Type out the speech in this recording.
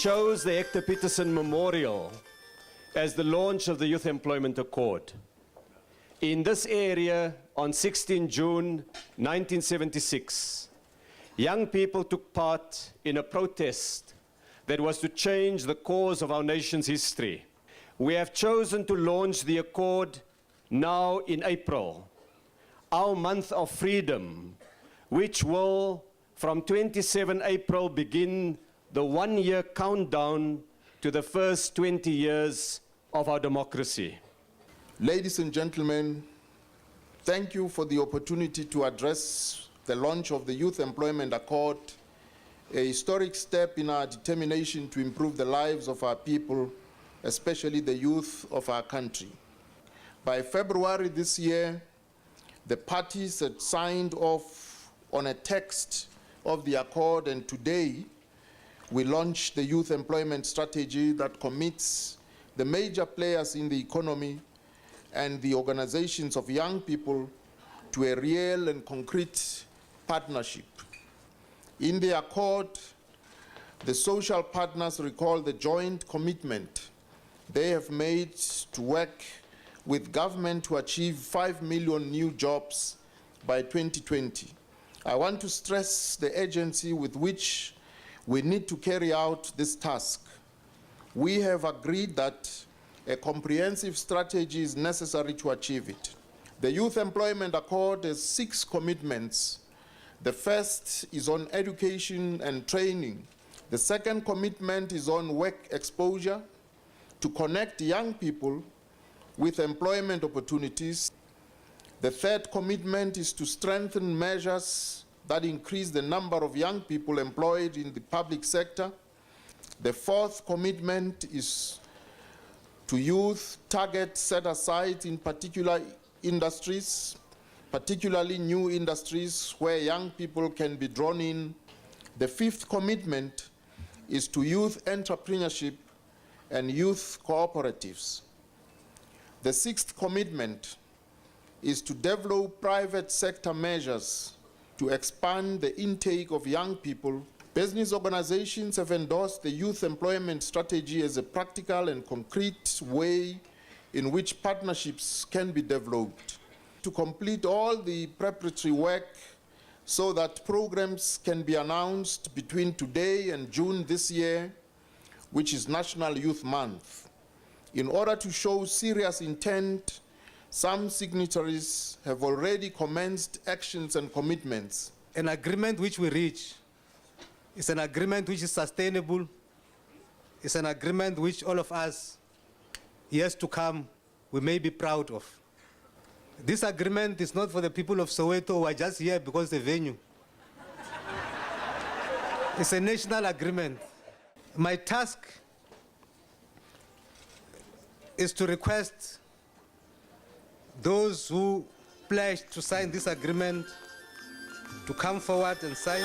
chose the Hector Peterson Memorial as the launch of the Youth Employment Accord. In this area, on 16 June 1976, young people took part in a protest that was to change the course of our nation's history. We have chosen to launch the Accord now in April, our month of freedom, which will, from 27 April, begin the one-year countdown to the first 20 years of our democracy. Ladies and gentlemen, thank you for the opportunity to address the launch of the Youth Employment Accord, a historic step in our determination to improve the lives of our people, especially the youth of our country. By February this year, the parties had signed off on a text of the accord, and today we launched the youth employment strategy that commits the major players in the economy and the organizations of young people to a real and concrete partnership. In the accord, the social partners recall the joint commitment they have made to work with government to achieve 5 million new jobs by 2020. I want to stress the urgency with which we need to carry out this task. We have agreed that a comprehensive strategy is necessary to achieve it. The Youth Employment Accord has 6 commitments. The first is on education and training. The second commitment is on work exposure to connect young people with employment opportunities. The third commitment is to strengthen measures that increase the number of young people employed in the public sector. The fourth commitment is to youth target set aside in particular industries, particularly new industries where young people can be drawn in. The fifth commitment is to youth entrepreneurship and youth cooperatives. The sixth commitment is to develop private sector measures to expand the intake of young people. Business organizations have endorsed the youth employment strategy as a practical and concrete way in which partnerships can be developed. To complete all the preparatory work so that programs can be announced between today and June this year, which is National Youth Month. In order to show serious intent, some signatories have already commenced actions and commitments. An agreement which we reach is an agreement which is sustainable. It's an agreement which all of us, years to come, we may be proud of. This agreement is not for the people of Soweto who are just here because the venue. It's a national agreement. My task is to request those who pledged to sign this agreement to come forward and sign.